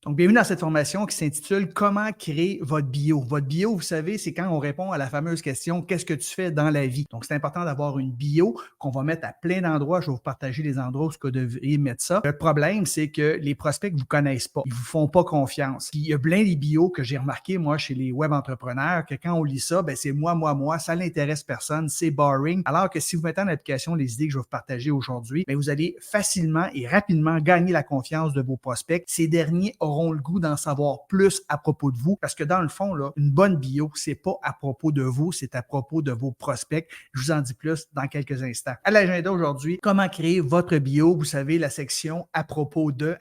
Donc, bienvenue dans cette formation qui s'intitule « Comment créer votre bio ». Votre bio, vous savez, c'est quand on répond à la fameuse question « Qu'est-ce que tu fais dans la vie ?» Donc, c'est important d'avoir une bio qu'on va mettre à plein d'endroits. Je vais vous partager les endroits où vous devriez mettre ça. Le problème, c'est que les prospects ne vous connaissent pas. Ils ne vous font pas confiance. Puis, il y a plein de bios que j'ai remarqué, moi, chez les web entrepreneurs, que quand on lit ça, ben, c'est moi, ça n'intéresse personne, c'est boring. Alors que si vous mettez en application les idées que je vais vous partager aujourd'hui, ben, vous allez facilement et rapidement gagner la confiance de vos prospects. Ces derniers auront le goût d'en savoir plus à propos de vous parce que dans le fond, là, une bonne bio, c'est pas à propos de vous, c'est à propos de vos prospects. Je vous en dis plus dans quelques instants. À l'agenda aujourd'hui, comment créer votre bio? Vous savez, la section à propos de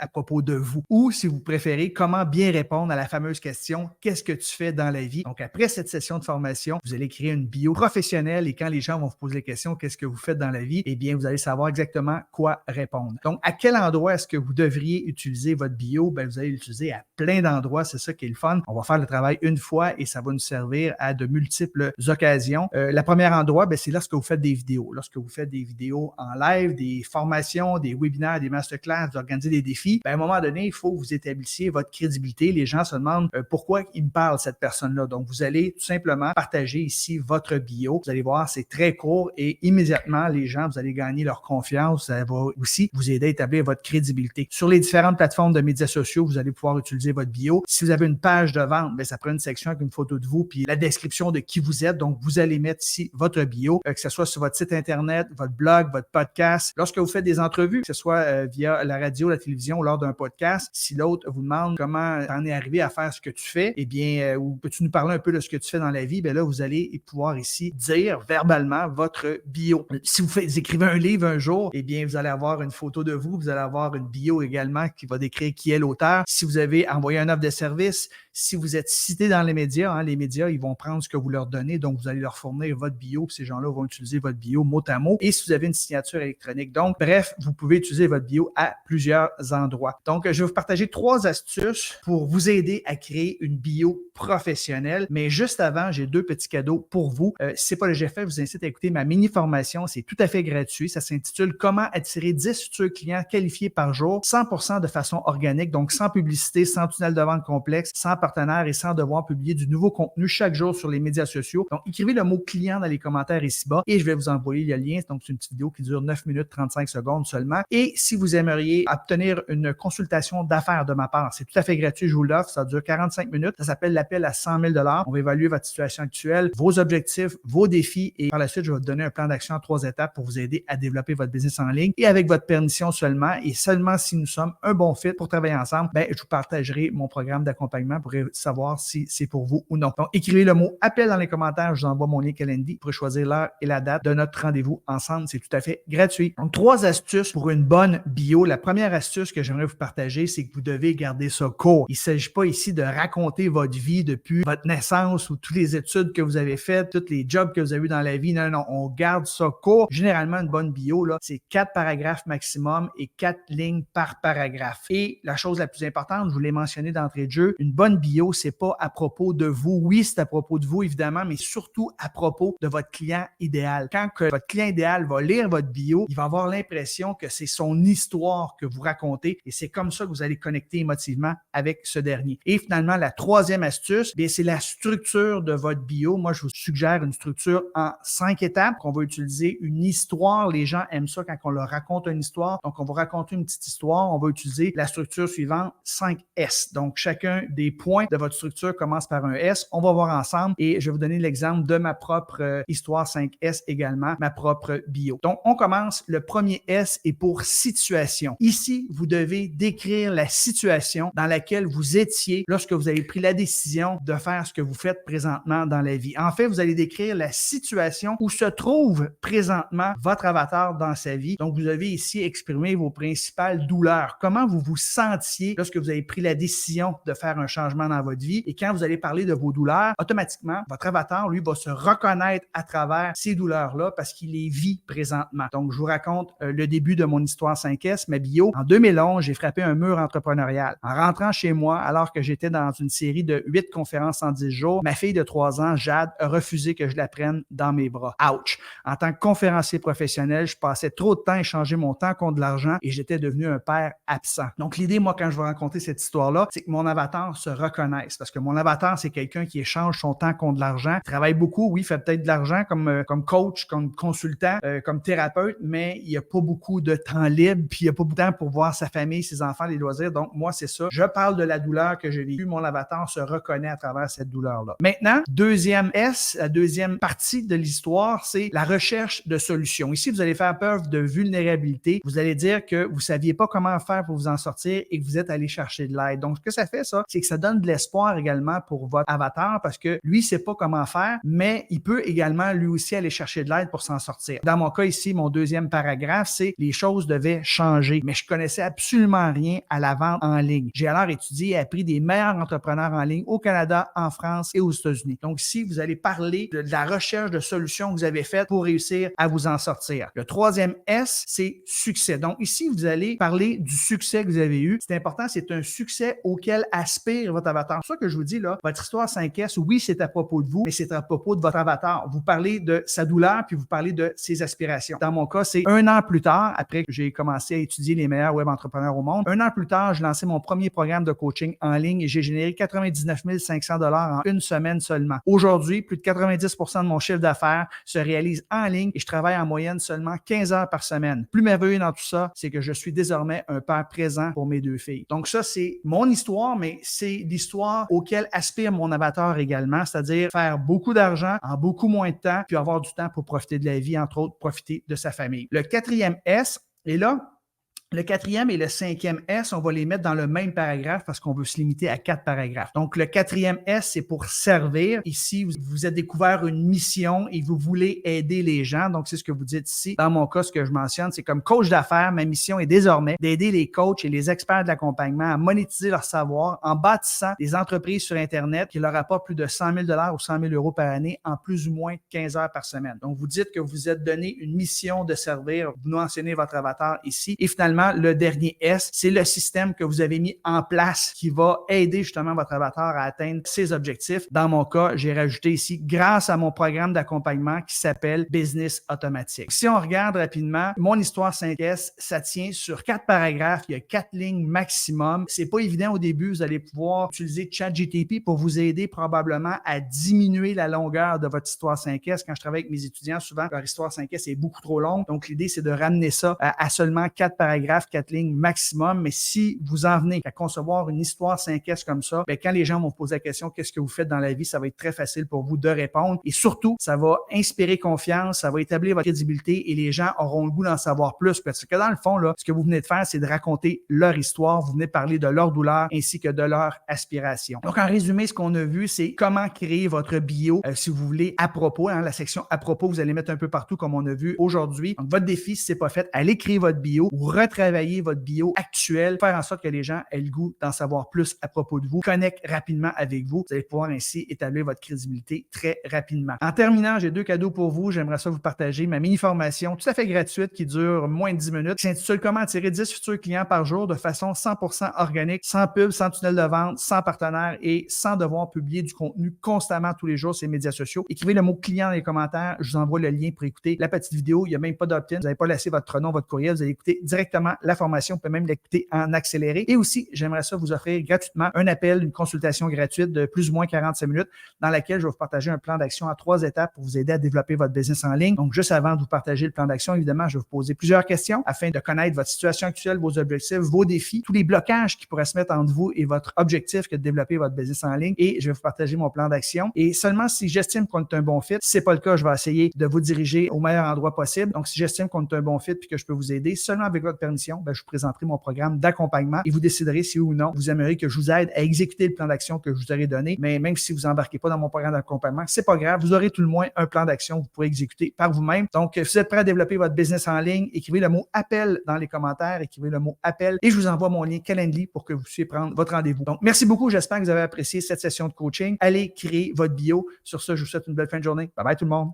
vous. Ou si vous préférez, comment bien répondre à la fameuse question « Qu'est-ce que tu fais dans la vie? » Donc, après cette session de formation, vous allez créer une bio professionnelle et quand les gens vont vous poser la question « Qu'est-ce que vous faites dans la vie? » Eh bien, vous allez savoir exactement quoi répondre. Donc, à quel endroit est-ce que vous devriez utiliser votre bio? Ben, vous allez l'utiliser à plein d'endroits, c'est ça qui est le fun. On va faire le travail une fois et ça va nous servir à de multiples occasions. Le premier endroit, ben, c'est lorsque vous faites des vidéos. Lorsque vous faites des vidéos en live, des formations, des webinaires, des masterclass, vous organisez des défis, ben, à un moment donné, il faut que vous établissiez votre crédibilité. Les gens se demandent pourquoi il me parle, cette personne-là. Donc, vous allez tout simplement partager ici votre bio. Vous allez voir, c'est très court et immédiatement, les gens, vous allez gagner leur confiance. Ça va aussi vous aider à établir votre crédibilité. Sur les différentes plateformes de médias sociaux, vous allez pouvoir utiliser votre bio. Si vous avez une page de vente, bien, ça prend une section avec une photo de vous puis la description de qui vous êtes. Donc, vous allez mettre ici votre bio, que ce soit sur votre site Internet, votre blog, votre podcast. Lorsque vous faites des entrevues, que ce soit via la radio, la télévision ou lors d'un podcast, si l'autre vous demande comment t'en es arrivé à faire ce que tu fais, eh bien, ou peux-tu nous parler un peu de ce que tu fais dans la vie, bien là, vous allez pouvoir ici dire verbalement votre bio. Si vous écrivez un livre un jour, eh bien, vous allez avoir une photo de vous, vous allez avoir une bio également qui va décrire qui est l'auteur. Si vous avez envoyé une offre de service, si vous êtes cité dans les médias, les médias, ils vont prendre ce que vous leur donnez, donc vous allez leur fournir votre bio, puis ces gens-là vont utiliser votre bio mot à mot, et si vous avez une signature électronique. Donc, bref, vous pouvez utiliser votre bio à plusieurs endroits. Donc, je vais vous partager 3 astuces pour vous aider à créer une bio professionnelle, mais juste avant, j'ai 2 petits cadeaux pour vous. Si ce n'est pas déjà fait, je vous incite à écouter ma mini-formation, c'est tout à fait gratuit, ça s'intitule « Comment attirer 10 futurs clients qualifiés par jour, 100% de façon organique », donc sans publicité, sans tunnel de vente complexe, sans partenaire et sans devoir publier du nouveau contenu chaque jour sur les médias sociaux. Donc, écrivez le mot client dans les commentaires ici-bas et je vais vous envoyer le lien. Donc, c'est une petite vidéo qui dure 9 minutes 35 secondes seulement. Et si vous aimeriez obtenir une consultation d'affaires de ma part, c'est tout à fait gratuit, je vous l'offre. Ça dure 45 minutes. Ça s'appelle l'appel à 100 000 $. On va évaluer votre situation actuelle, vos objectifs, vos défis et par la suite, je vais vous donner un plan d'action en 3 étapes pour vous aider à développer votre business en ligne et avec votre permission seulement et seulement si nous sommes un bon fit pour travailler ensemble, ben, je vous partagerai mon programme d'accompagnement pour savoir si c'est pour vous ou non. Donc, écrivez le mot appel dans les commentaires. Je vous envoie mon lien Calendly pour choisir l'heure et la date de notre rendez-vous ensemble. C'est tout à fait gratuit. Donc, 3 astuces pour une bonne bio. La première astuce que j'aimerais vous partager, c'est que vous devez garder ça court. Il ne s'agit pas ici de raconter votre vie depuis votre naissance ou toutes les études que vous avez faites, tous les jobs que vous avez eu dans la vie. Non, on garde ça court. Généralement, une bonne bio, là, c'est 4 paragraphes maximum et 4 lignes par paragraphe. Et la chose la plus importante, je vous l'ai mentionné d'entrée de jeu, une bonne bio, c'est pas à propos de vous. Oui, c'est à propos de vous, évidemment, mais surtout à propos de votre client idéal. Quand que votre client idéal va lire votre bio, il va avoir l'impression que c'est son histoire que vous racontez et c'est comme ça que vous allez connecter émotivement avec ce dernier. Et finalement, la 3e astuce, bien, c'est la structure de votre bio. Moi, je vous suggère une structure en 5 étapes qu'on va utiliser une histoire. Les gens aiment ça quand on leur raconte une histoire. Donc, on va raconter une petite histoire. On va utiliser la structure suivante, 5 S. Donc, chacun des points de votre structure commence par un S. On va voir ensemble et je vais vous donner l'exemple de ma propre histoire 5S également, ma propre bio. Donc, on commence. Le premier S est pour situation. Ici, vous devez décrire la situation dans laquelle vous étiez lorsque vous avez pris la décision de faire ce que vous faites présentement dans la vie. En fait, vous allez décrire la situation où se trouve présentement votre avatar dans sa vie. Donc, vous devez ici exprimer vos principales douleurs. Comment vous vous sentiez lorsque vous avez pris la décision de faire un changement dans votre vie. Et quand vous allez parler de vos douleurs, automatiquement, votre avatar, lui, va se reconnaître à travers ces douleurs-là parce qu'il les vit présentement. Donc, je vous raconte le début de mon histoire 5S, ma bio. En 2011, j'ai frappé un mur entrepreneurial. En rentrant chez moi, alors que j'étais dans une série de 8 conférences en 10 jours, ma fille de 3 ans, Jade, a refusé que je la prenne dans mes bras. Ouch! En tant que conférencier professionnel, je passais trop de temps à échanger mon temps contre de l'argent et j'étais devenu un père absent. Donc, l'idée, moi, quand je vais rencontrer raconter cette histoire-là, c'est que mon avatar se reconnaisse. Parce que mon avatar, c'est quelqu'un qui échange son temps contre de l'argent, travaille beaucoup, oui, fait peut-être de l'argent comme coach, comme consultant, comme thérapeute, mais il n'y a pas beaucoup de temps libre, puis il n'y a pas beaucoup de temps pour voir sa famille, ses enfants, les loisirs. Donc, moi, c'est ça. Je parle de la douleur que j'ai vécue. Mon avatar se reconnaît à travers cette douleur-là. Maintenant, deuxième S, la deuxième partie de l'histoire, c'est la recherche de solutions. Ici, vous allez faire preuve de vulnérabilité. Vous allez dire que vous ne saviez pas comment faire pour vous en sortir et que vous êtes allé chercher de l'aide. Donc, ce que ça fait, ça, c'est que ça donne de l'espoir également pour votre avatar parce que lui, il ne sait pas comment faire, mais il peut également lui aussi aller chercher de l'aide pour s'en sortir. Dans mon cas ici, mon deuxième paragraphe, c'est les choses devaient changer, mais je connaissais absolument rien à la vente en ligne. J'ai alors étudié et appris des meilleurs entrepreneurs en ligne au Canada, en France et aux États-Unis. Donc ici, vous allez parler de la recherche de solutions que vous avez faites pour réussir à vous en sortir. Le troisième S, c'est succès. Donc ici, vous allez parler du succès que vous avez eu. C'est important, c'est un succès auquel aspire votre avatar. C'est ça que je vous dis là, votre histoire 5S, oui, c'est à propos de vous, mais c'est à propos de votre avatar. Vous parlez de sa douleur, puis vous parlez de ses aspirations. Dans mon cas, c'est 1 an plus tard, après que j'ai commencé à étudier les meilleurs web entrepreneurs au monde, 1 an plus tard, j'ai lancé mon premier programme de coaching en ligne et j'ai généré 99 500 $ en une semaine seulement. Aujourd'hui, plus de 90% de mon chiffre d'affaires se réalise en ligne et je travaille en moyenne seulement 15 heures par semaine. Plus merveilleux dans tout ça, c'est que je suis désormais un père présent pour mes 2 filles. Donc ça, c'est mon histoire, mais c'est l'histoire auquel aspire mon avatar également, c'est-à-dire faire beaucoup d'argent en beaucoup moins de temps, puis avoir du temps pour profiter de la vie, entre autres, profiter de sa famille. Le quatrième S, et là, le quatrième et le cinquième S, on va les mettre dans le même paragraphe parce qu'on veut se limiter à 4 paragraphes. Donc, le quatrième S, c'est pour servir. Ici, vous avez découvert une mission et vous voulez aider les gens. Donc, c'est ce que vous dites ici. Dans mon cas, ce que je mentionne, c'est comme coach d'affaires, ma mission est désormais d'aider les coachs et les experts de l'accompagnement à monétiser leur savoir en bâtissant des entreprises sur Internet qui leur apportent plus de 100 000 $ ou 100 000 € par année en plus ou moins 15 heures par semaine. Donc, vous dites que vous êtes donné une mission de servir. Vous mentionnez votre avatar ici. Et finalement, le dernier S, c'est le système que vous avez mis en place qui va aider justement votre avatar à atteindre ses objectifs. Dans mon cas, j'ai rajouté ici grâce à mon programme d'accompagnement qui s'appelle Business Automatique. Si on regarde rapidement, mon histoire 5S, ça tient sur 4 paragraphes. Il y a 4 lignes maximum. C'est pas évident au début. Vous allez pouvoir utiliser ChatGPT pour vous aider probablement à diminuer la longueur de votre histoire 5S. Quand je travaille avec mes étudiants, souvent, leur histoire 5S est beaucoup trop longue. Donc, l'idée, c'est de ramener ça à seulement 4 paragraphes, 4 lignes maximum. Mais si vous en venez à concevoir une histoire 5S comme ça, bien, quand les gens vont vous poser la question, qu'est-ce que vous faites dans la vie, ça va être très facile pour vous de répondre. Et surtout, ça va inspirer confiance, ça va établir votre crédibilité et les gens auront le goût d'en savoir plus. Parce que dans le fond, là, ce que vous venez de faire, c'est de raconter leur histoire. Vous venez de parler de leur douleur ainsi que de leur aspiration. Donc, en résumé, ce qu'on a vu, c'est comment créer votre bio, si vous voulez, à propos. La section à propos, vous allez mettre un peu partout comme on a vu aujourd'hui. Donc, votre défi, si ce n'est pas fait, allez créer votre bio ou retravailler votre bio actuel, faire en sorte que les gens aient le goût d'en savoir plus à propos de vous, connectent rapidement avec vous. Vous allez pouvoir ainsi établir votre crédibilité très rapidement. En terminant, j'ai 2 cadeaux pour vous. J'aimerais ça vous partager ma mini-formation tout à fait gratuite qui dure moins de 10 minutes, qui s'intitule Comment attirer 10 futurs clients par jour de façon 100% organique, sans pub, sans tunnel de vente, sans partenaire et sans devoir publier du contenu constamment tous les jours sur les médias sociaux. Écrivez le mot client dans les commentaires. Je vous envoie le lien pour écouter la petite vidéo. Il n'y a même pas d'opt-in. Vous n'avez pas laissé votre nom, votre courriel. Vous allez écouter directement la formation. Vous pouvez même l'écouter en accéléré. Et aussi, j'aimerais ça vous offrir gratuitement un appel, une consultation gratuite de plus ou moins 45 minutes dans laquelle je vais vous partager un plan d'action en 3 étapes pour vous aider à développer votre business en ligne. Donc, juste avant de vous partager le plan d'action, évidemment, je vais vous poser plusieurs questions afin de connaître votre situation actuelle, vos objectifs, vos défis, tous les blocages qui pourraient se mettre entre vous et votre objectif que de développer votre business en ligne. Et je vais vous partager mon plan d'action. Et seulement si j'estime qu'on est un bon fit, si c'est pas le cas, je vais essayer de vous diriger au meilleur endroit possible. Donc, si j'estime qu'on est un bon fit puis que je peux vous aider, seulement avec votre permission, je vous présenterai mon programme d'accompagnement et vous déciderez si oui ou non vous aimeriez que je vous aide à exécuter le plan d'action que je vous aurai donné. Mais même si vous embarquez pas dans mon programme d'accompagnement, c'est pas grave. Vous aurez tout le moins un plan d'action que vous pourrez exécuter par vous-même. Donc, si vous êtes prêt à développer votre business en ligne, écrivez le mot appel dans les commentaires, écrivez le mot appel et je vous envoie mon lien Calendly pour que vous puissiez prendre votre rendez-vous. Donc, merci beaucoup. J'espère que vous avez apprécié cette session de coaching. Allez créer votre bio. Sur ce, je vous souhaite une belle fin de journée. Bye bye tout le monde.